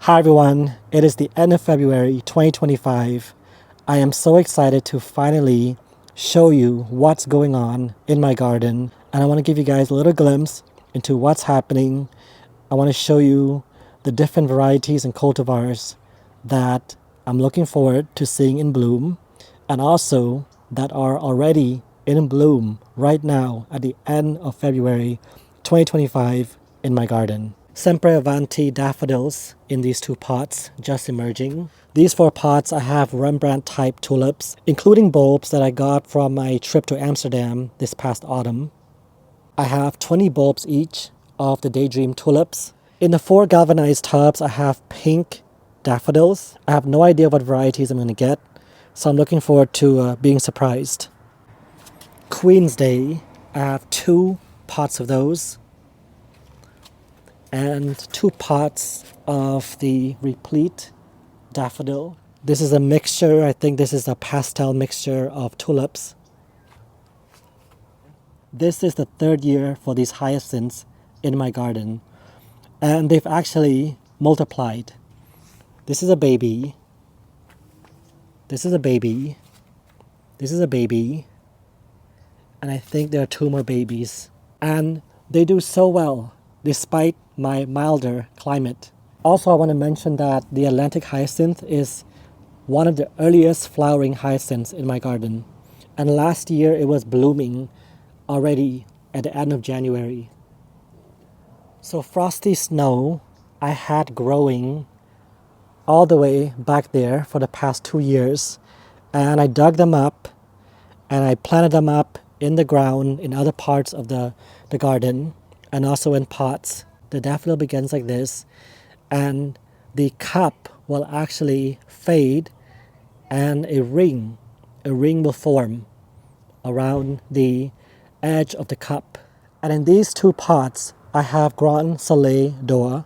Hi everyone, it is the end of February 2025. I am so excited to finally show you what's going on in my garden, and I want to give you guys a little glimpse into what's happening. I want to show you the different varieties and cultivars that I'm looking forward to seeing in bloom, and also that are already in bloom right now at the end of February 2025 in my garden. Sempre Avanti daffodils in these two pots just emerging. These four pots I have Rembrandt type tulips, including bulbs that I got from my trip to Amsterdam this past autumn. I have 20 bulbs each of the Daydream tulips. In the four galvanized tubs I have pink daffodils. I have no idea what varieties I'm going to get, so I'm looking forward to being surprised. Queen's Day, I have 2 pots of those, and 2 pots of the Replete daffodil. This is a mixture, I think this is a pastel mixture of tulips. This is the 3rd year for these hyacinths in my garden, and they've actually multiplied. This is a baby. This is a baby. This is a baby. And I think there are 2 more babies. And they do so well despite my milder climate. Also, I want to mention that the Atlantic hyacinth is one of the earliest flowering hyacinths in my garden. And last year it was blooming already at the end of January. So Frosty Snow I had growing all the way back there for the past 2 years. And I dug them up and I planted them up in the ground in other parts of the garden and also in pots. The daffodil begins like this, and the cup will actually fade and a ring will form around the edge of the cup. And in these 2 pots I have Grand Soleil d'Or,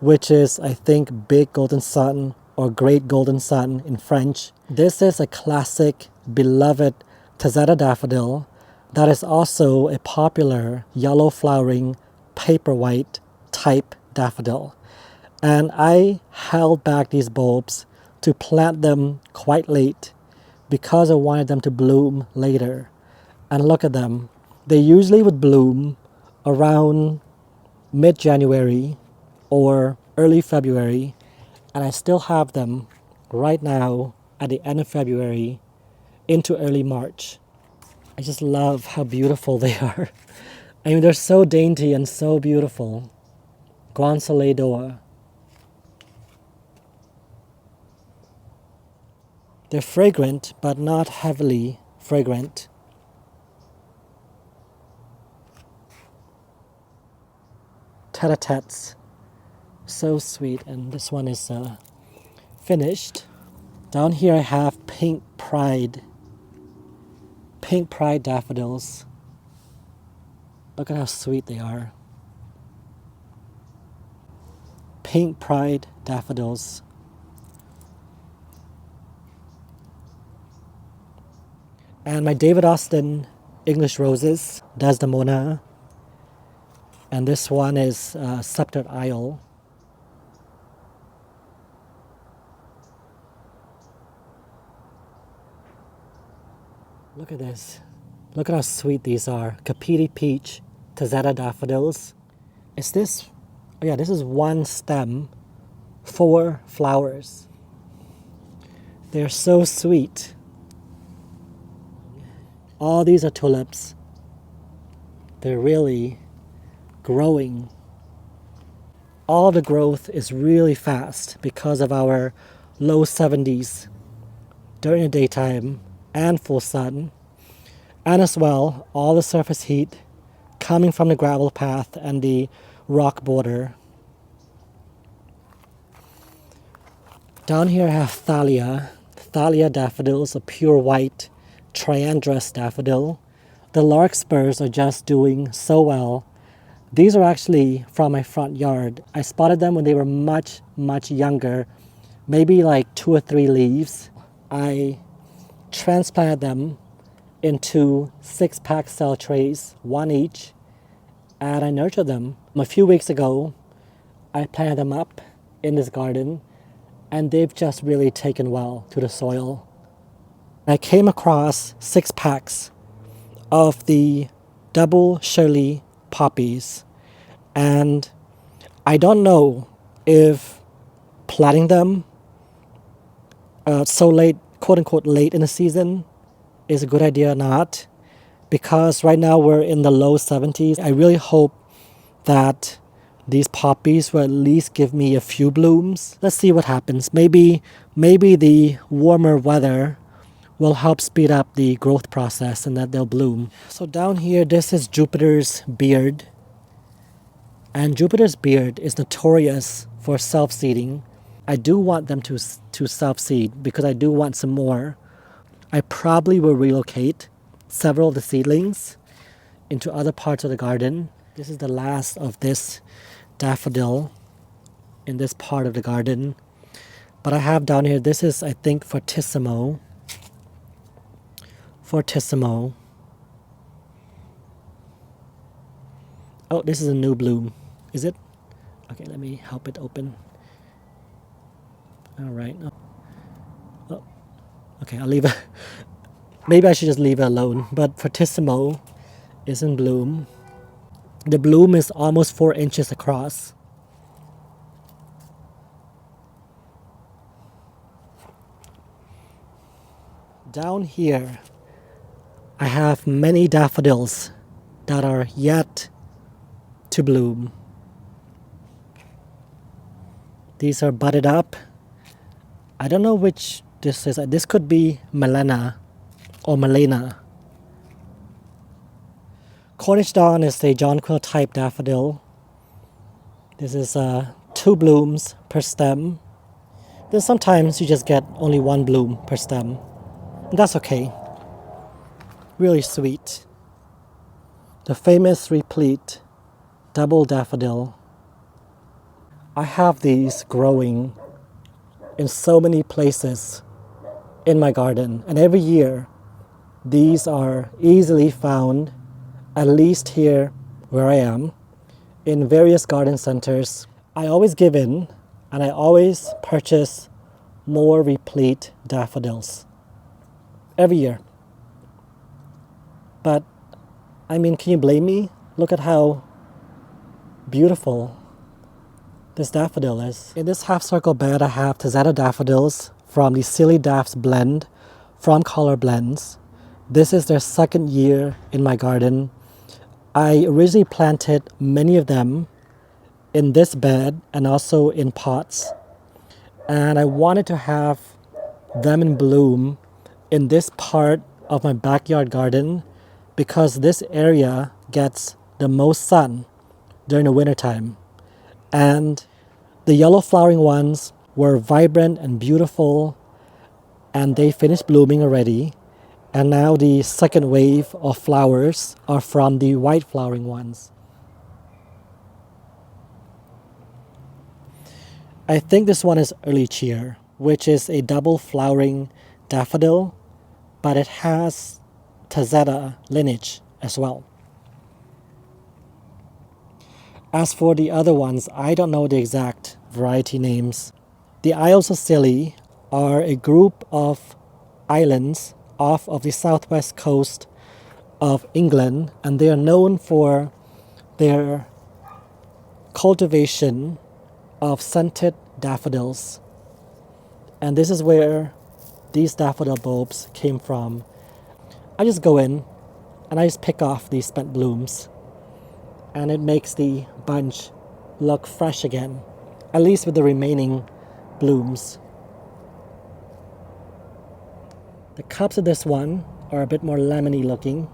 which is I think Big Golden Sun or Great Golden Sun in French. This is a classic beloved Tazetta daffodil that is also a popular yellow flowering paper white type daffodil. And I held back these bulbs to plant them quite late because I wanted them to bloom later. And look at them. They usually would bloom around mid-January or early February, and I still have them right now at the end of February into early March. I just love how beautiful they are. I mean, they're so dainty and so beautiful. Grand Soleil d'Or. They're fragrant, but not heavily fragrant. Tete-a-tetes. So sweet, and this one is finished. Down here I have Pink Pride daffodils. Look at how sweet they are. Pink Pride daffodils. And my David Austin English roses, Desdemona. And this one is Sceptered Isle. Look at this. Look at how sweet these are. Capiti Peach, Tazetta daffodils. Is this? Oh yeah, this is 1 stem, 4 flowers. They're so sweet. All these are tulips. They're really growing. All the growth is really fast because of our low 70s during the daytime and full sun, and as well all the surface heat coming from the gravel path and the rock border. Down here I have Thalia daffodils, a pure white triandrous daffodil. The Larkspurs are just doing so well. These are actually from my front yard. I spotted them when they were much younger, maybe like 2 or 3 leaves. I transplanted them into 6-pack cell trays, 1 each, and I nurtured them. A few weeks ago, I planted them up in this garden, and they've just really taken well to the soil. I came across 6 packs of the Double Shirley Poppies, and I don't know if planting them so late, quote unquote, late in the season is a good idea or not, because right now we're in the low 70s. I really hope that these poppies will at least give me a few blooms. Let's see what happens. Maybe the warmer weather will help speed up the growth process and that they'll bloom. So down here, this is Jupiter's beard. And Jupiter's beard is notorious for self-seeding. I do want them to self-seed because I do want some more. I probably will relocate several of the seedlings into other parts of the garden. This is the last of this daffodil in this part of the garden. But I have down here, this is, I think, Fortissimo. Fortissimo. Oh, this is a new bloom. Is it? Okay, let me help it open. All right. Oh. Okay, I'll leave it. Maybe I should just leave it alone. But Fortissimo is in bloom. The bloom is almost 4 inches across. Down here, I have many daffodils that are yet to bloom. These are budded up. I don't know which this is. This could be Melena or Melena. Cornish Dawn is a jonquil type daffodil. This is 2 blooms per stem. Then sometimes you just get only 1 bloom per stem. And that's okay. Really sweet. The famous replete double daffodil. I have these growing in so many places in my garden, and every year these are easily found, at least here where I am, in various garden centers. I always give in and I always purchase more replete daffodils every year. But I mean, can you blame me? Look at how beautiful this daffodil is. In this half circle bed, I have Tazetta daffodils from the Silly Daffs blend from Color Blends. This is their 2nd year in my garden. I originally planted many of them in this bed and also in pots. And I wanted to have them in bloom in this part of my backyard garden because this area gets the most sun during the wintertime. And the yellow flowering ones were vibrant and beautiful, and they finished blooming already. And now the 2nd wave of flowers are from the white flowering ones. I think this one is Early Cheer, which is a double flowering daffodil, but it has Tazetta lineage as well. As for the other ones, I don't know the exact variety names. The Isles of Scilly are a group of islands off of the southwest coast of England, and they are known for their cultivation of scented daffodils. And this is where these daffodil bulbs came from. I just go in and I just pick off these spent blooms, and it makes the bunch look fresh again, at least with the remaining blooms. The cups of this one are a bit more lemony looking.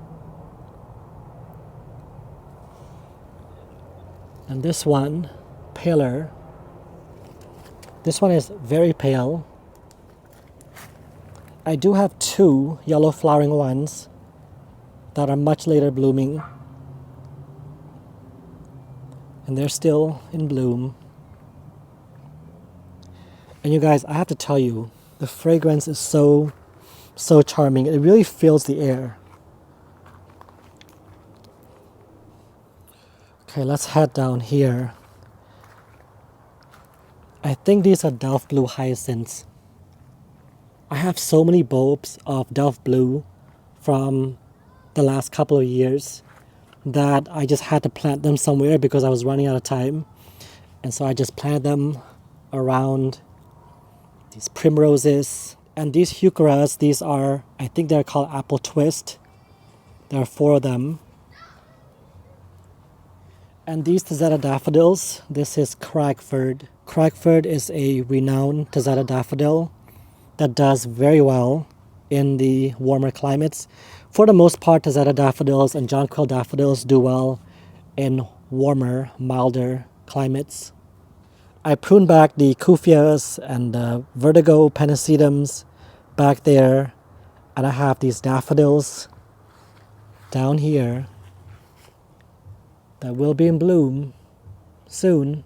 And this one, paler. This one is very pale. I do have 2 yellow flowering ones that are much later blooming. And they're still in bloom. And you guys, I have to tell you, the fragrance is so charming. It really fills the air. Okay, let's head down here. I think these are Delft Blue Hyacinths. I have so many bulbs of Delft Blue from the last couple of years that I just had to plant them somewhere because I was running out of time. And so I just planted them around these primroses. And these heucheras, these are, I think they're called apple twist. There are 4 of them. And these Tazetta daffodils, this is Cragford. Cragford is a renowned Tazetta daffodil that does very well in the warmer climates. For the most part, Tazetta daffodils and jonquil daffodils do well in warmer, milder climates. I pruned back the Kufias and the Vertigo Pennisedums back there, and I have these daffodils down here that will be in bloom soon.